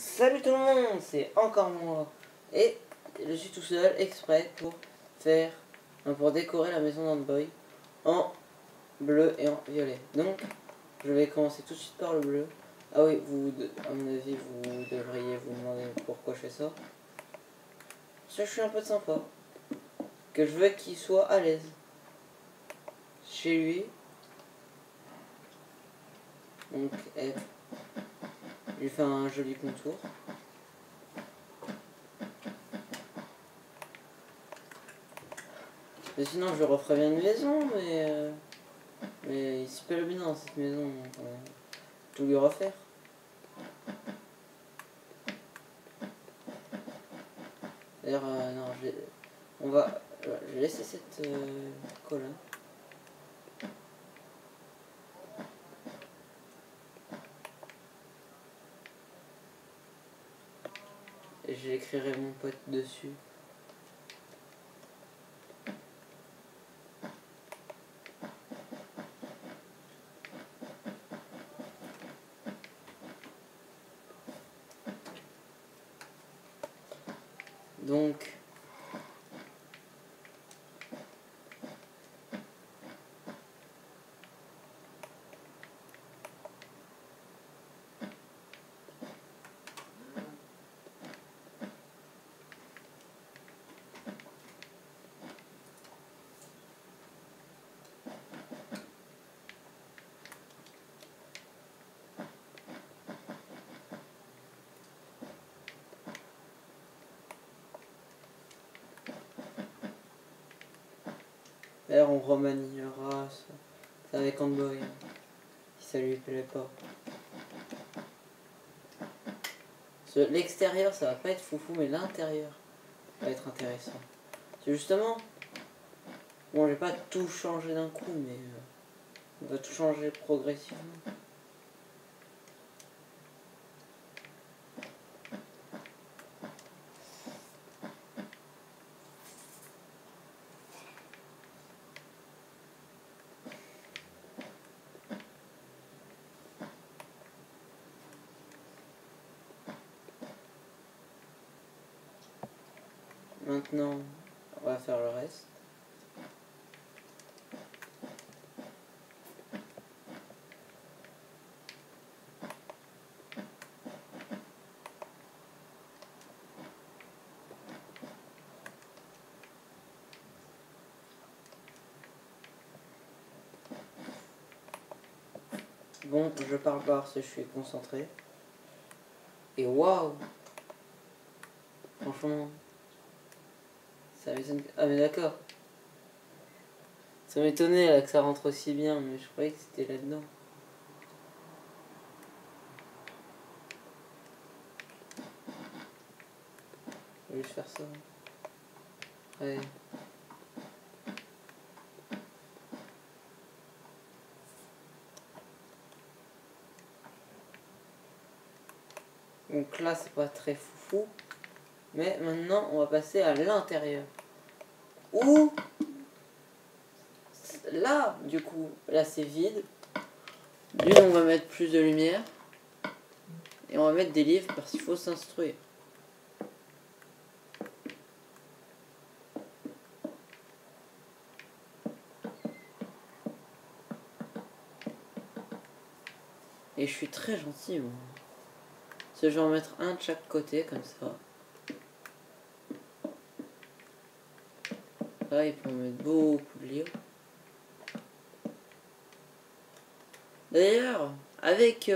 Salut tout le monde, c'est encore moi. Et je suis tout seul exprès pour pour décorer la maison d'Antboy en bleu et en violet. Donc, je vais commencer tout de suite par le bleu. Ah oui, à mon avis, vous devriez vous demander pourquoi je fais ça. Parce que je suis un peu de sympa. Que je veux qu'il soit à l'aise chez lui. Donc, je lui fais un joli contour. Mais sinon, je referai bien une maison, mais il se plaît bien dans cette maison. Donc, tout lui refaire. D'ailleurs, non, je vais laisser cette colonne. Et j'écrirai mon pote dessus. Donc, d'ailleurs, on remaniera ça avec Antboy, si ça lui plaît pas. L'extérieur, ça va pas être foufou, mais l'intérieur va être intéressant. C'est justement, bon, je vais pas tout changer d'un coup, mais on va tout changer progressivement. Maintenant, on va faire le reste. Bon, je parle pas parce que je suis concentré. Et waouh! Franchement, ça m'étonne. Ah, mais d'accord. Ça m'étonnait là que ça rentre aussi bien, mais je croyais que c'était là-dedans. Je vais juste faire ça. Ouais. Donc là, c'est pas très foufou. Mais maintenant, on va passer à l'intérieur. Où là, du coup, là c'est vide. D'une, on va mettre plus de lumière. Et on va mettre des livres parce qu'il faut s'instruire. Et je suis très gentil, moi. Parce que je vais en mettre un de chaque côté, comme ça. Là, il peut en mettre beaucoup de livres. D'ailleurs, avec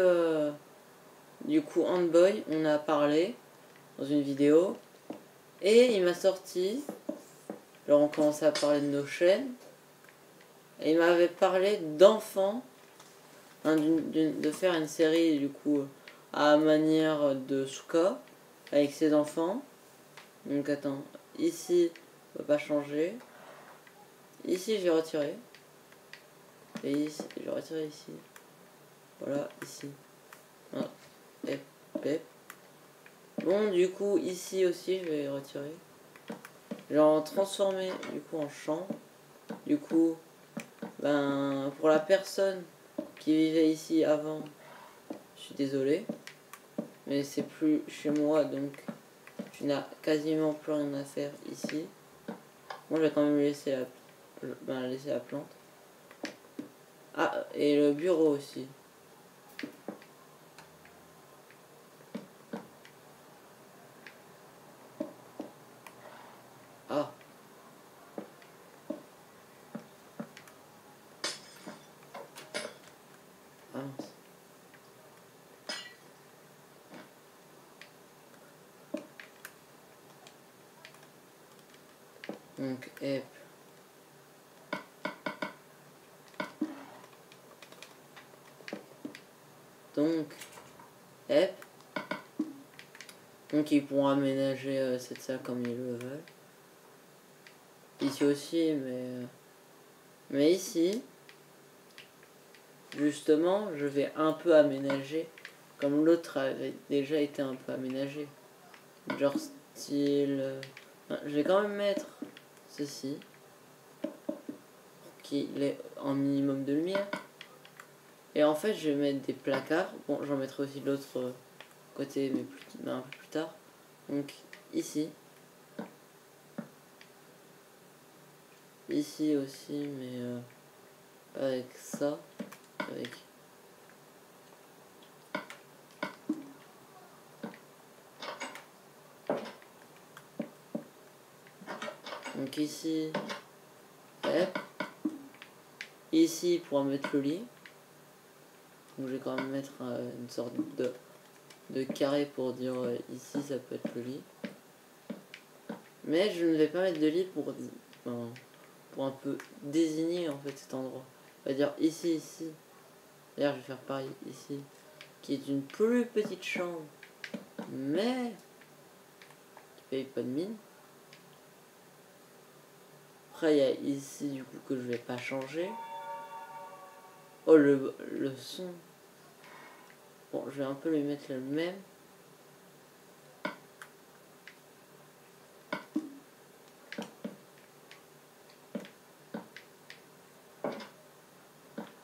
du coup Antboy, on a parlé dans une vidéo. Et il m'a sorti, alors on commençait à parler de nos chaînes. Et il m'avait parlé d'enfants, hein, de faire une série du coup à manière de Souka avec ses enfants. Donc attends, ici on va pas changer. Ici j'ai retiré. Et ici, j'ai retiré ici. Voilà, ici. Ah, Bon, du coup, ici aussi, je vais retirer. Je vais en transformer, du coup, en champ. Du coup, ben, pour la personne qui vivait ici avant, je suis désolé. mais c'est plus chez moi, donc tu n'as quasiment plus rien à faire ici. Moi, je vais quand même laisser laisser la plante. Ah, et le bureau aussi. Ah. Ah mince. Donc, hep. Donc, hep. Donc, ils pourront aménager cette salle comme ils le veulent. Ici aussi, mais ici, justement, je vais un peu aménager comme l'autre avait déjà été un peu aménagé. Genre style... je vais quand même mettre ceci pour qu'il ait un minimum de lumière. Et en fait, je vais mettre des placards. Bon, j'en mettrai aussi de l'autre côté, mais un peu plus tard. Donc, ici. Ici aussi, mais avec ça. Avec... Donc ici, hop. Ici, pour mettre le lit. Donc je vais quand même mettre une sorte de carré pour dire ici, ça peut être le lit. Mais je ne vais pas mettre de lit pour un peu désigner en fait cet endroit. On va dire ici, ici. D'ailleurs, je vais faire pareil ici, qui est une plus petite chambre, mais qui paye pas de mine. Après, il y a ici du coup que je vais pas changer. Oh, le son. Bon, je vais un peu lui mettre le même.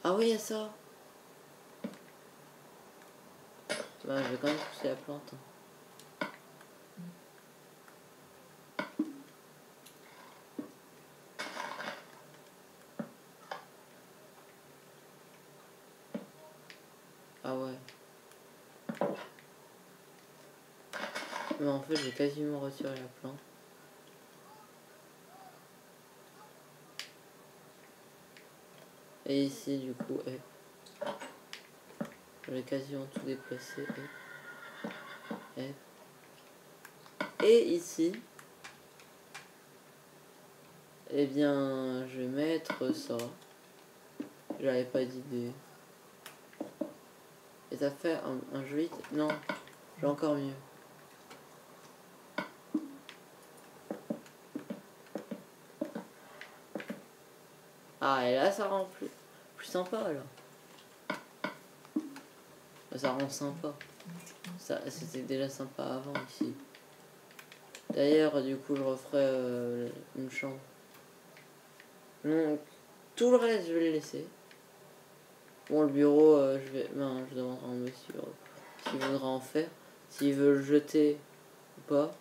Ah oui, il y a ça. Bah, je vais quand même pousser la plante. Ah ouais. Mais en fait, j'ai quasiment retiré la plante. Et ici, du coup, j'ai quasiment tout déplacé. Et ici, eh bien, je vais mettre ça. J'avais pas d'idée. Et ça fait un joli... Non, j'ai encore mieux. Ah, et là, ça rend plus sympa, alors. Ça rend sympa. Ça, c'était déjà sympa avant, ici. D'ailleurs, du coup, je referai une chambre. Donc, tout le reste, je vais le laisser. Bon, le bureau, je demanderai à un monsieur s'il voudra en faire. S'il veut le jeter ou pas.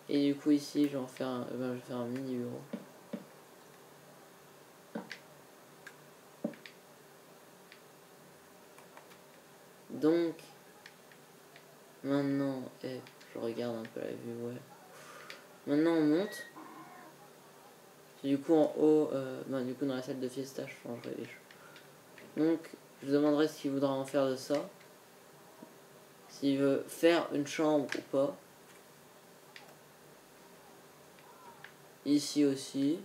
Et du coup, ici, je vais en faire je vais faire un mini bureau. Donc, maintenant, je regarde un peu la vue, ouais. Maintenant, on monte. Et du coup, en haut, du coup, dans la salle de fiesta, je changerai les choses. Donc, je demanderai s'il voudra en faire de ça. S'il veut faire une chambre ou pas. Ici aussi.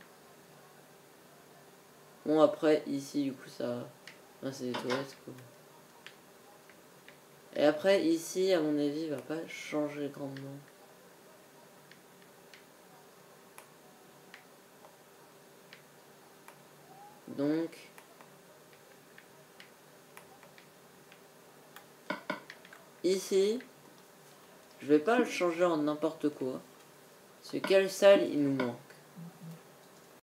Bon, après, ici, du coup, ça... c'est des toilettes, quoi. Et après, ici, à mon avis, il va pas changer grandement. Donc... Ici, je vais pas le changer en n'importe quoi. Parce que quelle salle il nous manque.